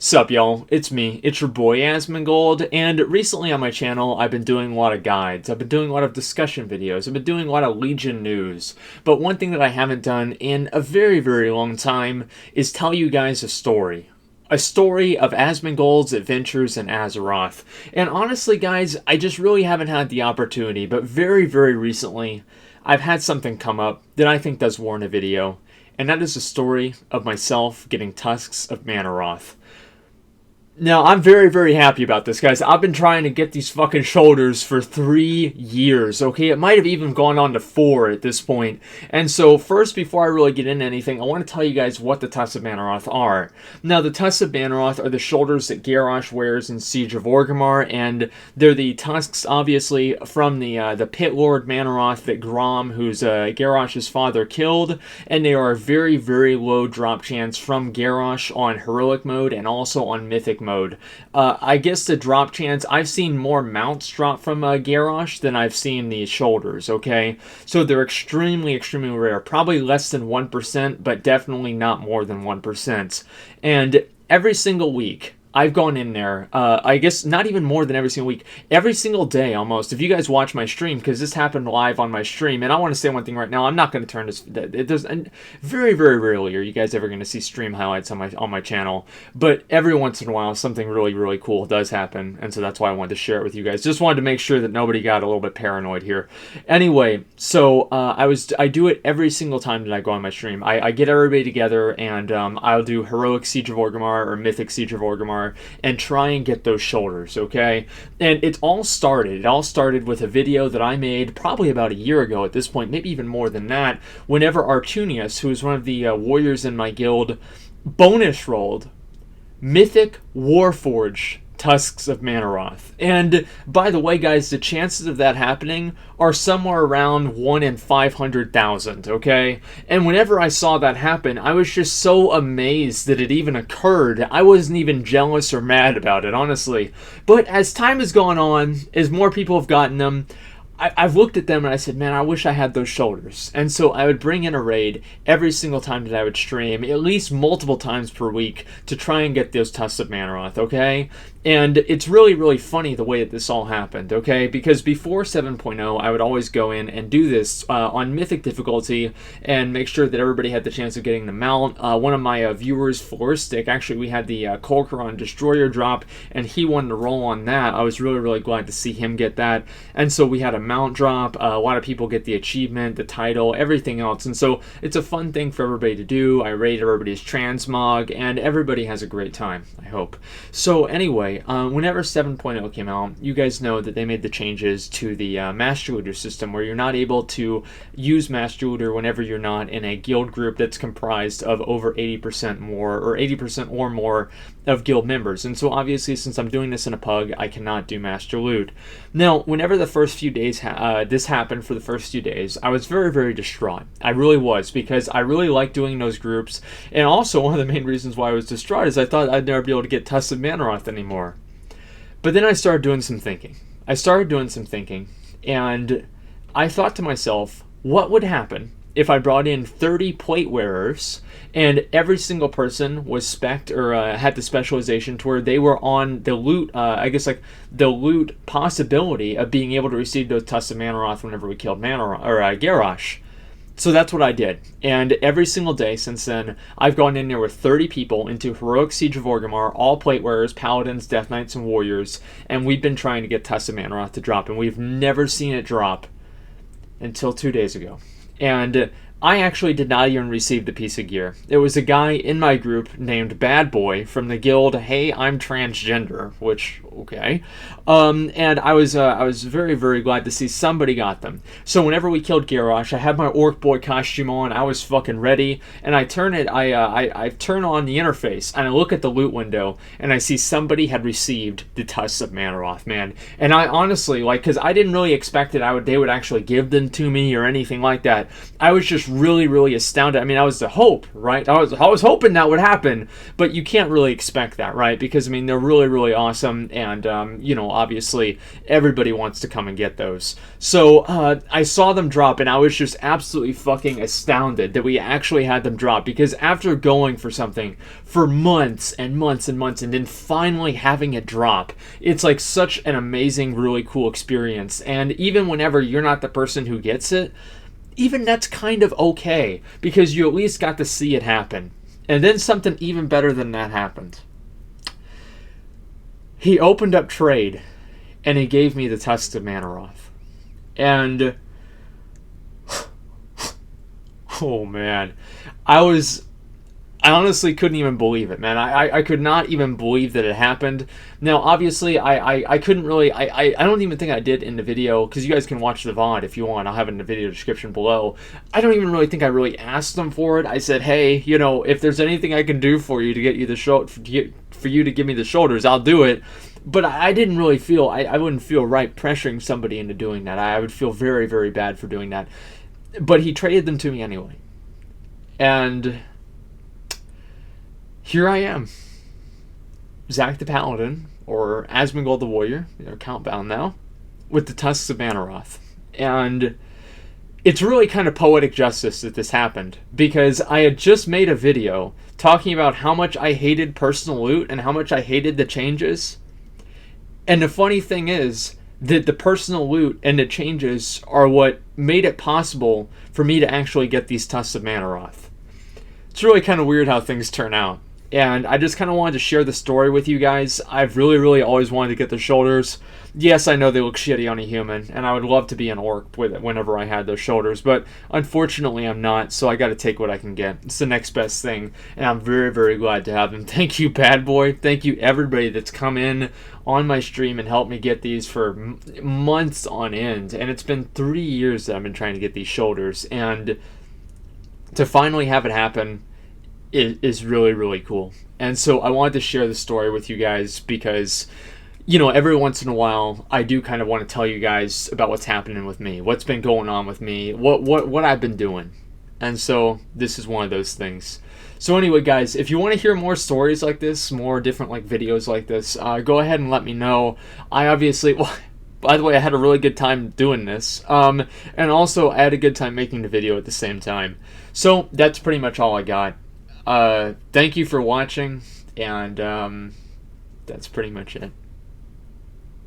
Sup y'all, it's me, it's your boy Asmongold, and recently on my channel I've been doing a lot of guides, I've been doing a lot of discussion videos, I've been doing a lot of Legion news, but one thing that I haven't done in a very, very long time is tell you guys a story. A story of Asmongold's adventures in Azeroth. And honestly guys, I just really haven't had the opportunity, but very, very recently I've had something come up that I think does warrant a video, and that is the story of myself getting Tusks of Mannoroth. Now, I'm very, very happy about this, guys. I've been trying to get these fucking shoulders for 3 years, okay? It might have even gone on to 4 at this point. And so, first, before I really get into anything, I want to tell you guys what the Tusks of Mannoroth are. Now, the Tusks of Mannoroth are the shoulders that Garrosh wears in Siege of Orgrimmar, and they're the tusks, obviously, from the Pit Lord Mannoroth that Grom, who's Garrosh's father, killed, and they are a very, very low drop chance from Garrosh on Heroic mode and also on Mythic mode. I guess the drop chance, I've seen more mounts drop from Garrosh than I've seen the shoulders, okay? So they're extremely, extremely rare. Probably less than 1%, but definitely not more than 1%. And every single week, I've gone in there, I guess not even more than every single week, every single day almost. If you guys watch my stream, because this happened live on my stream, and I want to say one thing right now, I'm not going to turn this, very, very rarely are you guys ever going to see stream highlights on my channel, but every once in a while something really, really cool does happen, and so that's why I wanted to share it with you guys. Just wanted to make sure that nobody got a little bit paranoid here. Anyway, so I do it every single time that I go on my stream. I get everybody together, and I'll do Heroic Siege of Orgrimmar or Mythic Siege of Orgrimmar, and try and get those shoulders, okay? And it all started with a video that I made probably about a year ago at this point, maybe even more than that, whenever Artunius, who is one of the warriors in my guild, bonus rolled Mythic Warforged Tusks of Mannoroth. And by the way, guys, the chances of that happening are somewhere around 1 in 500,000, okay? And whenever I saw that happen, I was just so amazed that it even occurred. I wasn't even jealous or mad about it, honestly. But as time has gone on, as more people have gotten them, I've looked at them and I said, man, I wish I had those shoulders. And so I would bring in a raid every single time that I would stream, at least multiple times per week, to try and get those Tusks of Mannoroth, okay? And it's really, really funny the way that this all happened, okay? Because before 7.0, I would always go in and do this on Mythic difficulty and make sure that everybody had the chance of getting the mount. One of my viewers, Floristic, actually we had the Kolkaron Destroyer drop, and he wanted to roll on that. I was really, really glad to see him get that. And so we had a mount drop. A lot of people get the achievement, the title, everything else. And so it's a fun thing for everybody to do. I rate everybody's transmog, and everybody has a great time, I hope. So anyway, whenever 7.0 came out, you guys know that they made the changes to the Master Looter system, where you're not able to use Master Looter whenever you're not in a guild group that's comprised of over 80% more, or 80% or more of guild members. And so obviously, since I'm doing this in a pug, I cannot do Master Loot. Now, whenever the first few days, this happened for the first few days, I was very, very distraught. I really was, because I really like doing those groups, and also one of the main reasons why I was distraught is I thought I'd never be able to get Tusks of Mannoroth anymore. But then I started doing some thinking. And I thought to myself, what would happen if I brought in 30 plate wearers and every single person was spec'd or had the specialization to where they were on the loot, I guess like the loot possibility of being able to receive those Tusks of Mannoroth whenever we killed Garrosh. So that's what I did, and every single day since then, I've gone in there with 30 people into Heroic Siege of Orgrimmar, all plate wearers, paladins, death knights, and warriors, and we've been trying to get Tusks of Mannoroth to drop, and we've never seen it drop until 2 days ago. And I actually did not even receive the piece of gear. It was a guy in my group named Bad Boy from the guild Hey I'm Transgender, which, okay. And I was very, very glad to see somebody got them. So whenever we killed Garrosh, I had my Orc Boy costume on, I was fucking ready, and I turn on the interface, and I look at the loot window, and I see somebody had received the Tusks of Mannoroth, man. And I honestly, like, because I didn't really expect it, they would actually give them to me or anything like that. I was just really, really astounded. I mean, that was the hope, right? I was hoping that would happen, but you can't really expect that, right? Because, I mean, they're really, really awesome, and and you know, obviously everybody wants to come and get those. So I saw them drop, and I was just absolutely fucking astounded that we actually had them drop, because after going for something for months and months and months, and then finally having it drop, it's like such an amazing, really cool experience. And even whenever you're not the person who gets it, even that's kind of okay, because you at least got to see it happen. And then something even better than that happened. He opened up trade, and he gave me the Tusks of Mannoroth. And oh man, I honestly couldn't even believe it, man. I could not even believe that it happened. Now, obviously, I couldn't really, I don't even think I did in the video, because you guys can watch the VOD if you want. I'll have it in the video description below. I don't even really think I really asked them for it. I said, hey, you know, if there's anything I can do for you to get you the for you to give me the shoulders, I'll do it. But I didn't really feel, I wouldn't feel right pressuring somebody into doing that. I would feel very, very bad for doing that. But he traded them to me anyway. And here I am, Zach the Paladin, or Asmongold the Warrior, they're countbound now, with the Tusks of Mannoroth. And it's really kind of poetic justice that this happened, because I had just made a video talking about how much I hated personal loot and how much I hated the changes. And the funny thing is that the personal loot and the changes are what made it possible for me to actually get these Tusks of Mannoroth. It's really kind of weird how things turn out. And I just kind of wanted to share the story with you guys. I've really, really always wanted to get the shoulders. Yes, I know they look shitty on a human, and I would love to be an orc with it whenever I had those shoulders, but unfortunately I'm not, so I got to take what I can get. It's the next best thing, and I'm very, very glad to have them. Thank you, Bad Boy. Thank you, everybody that's come in on my stream and helped me get these for months on end, and it's been 3 years that I've been trying to get these shoulders, and to finally have it happen is really, really cool. And so I wanted to share the story with you guys, because, you know, every once in a while I do kind of want to tell you guys about what's happening with me, what's been going on with me, what I've been doing. And so this is one of those things. So anyway, guys, if you want to hear more stories like this, more different like videos like this, go ahead and let me know. I obviously, well, by the way, I had a really good time doing this, and also I had a good time making the video at the same time. So that's pretty much all I got. Thank you for watching, and that's pretty much it.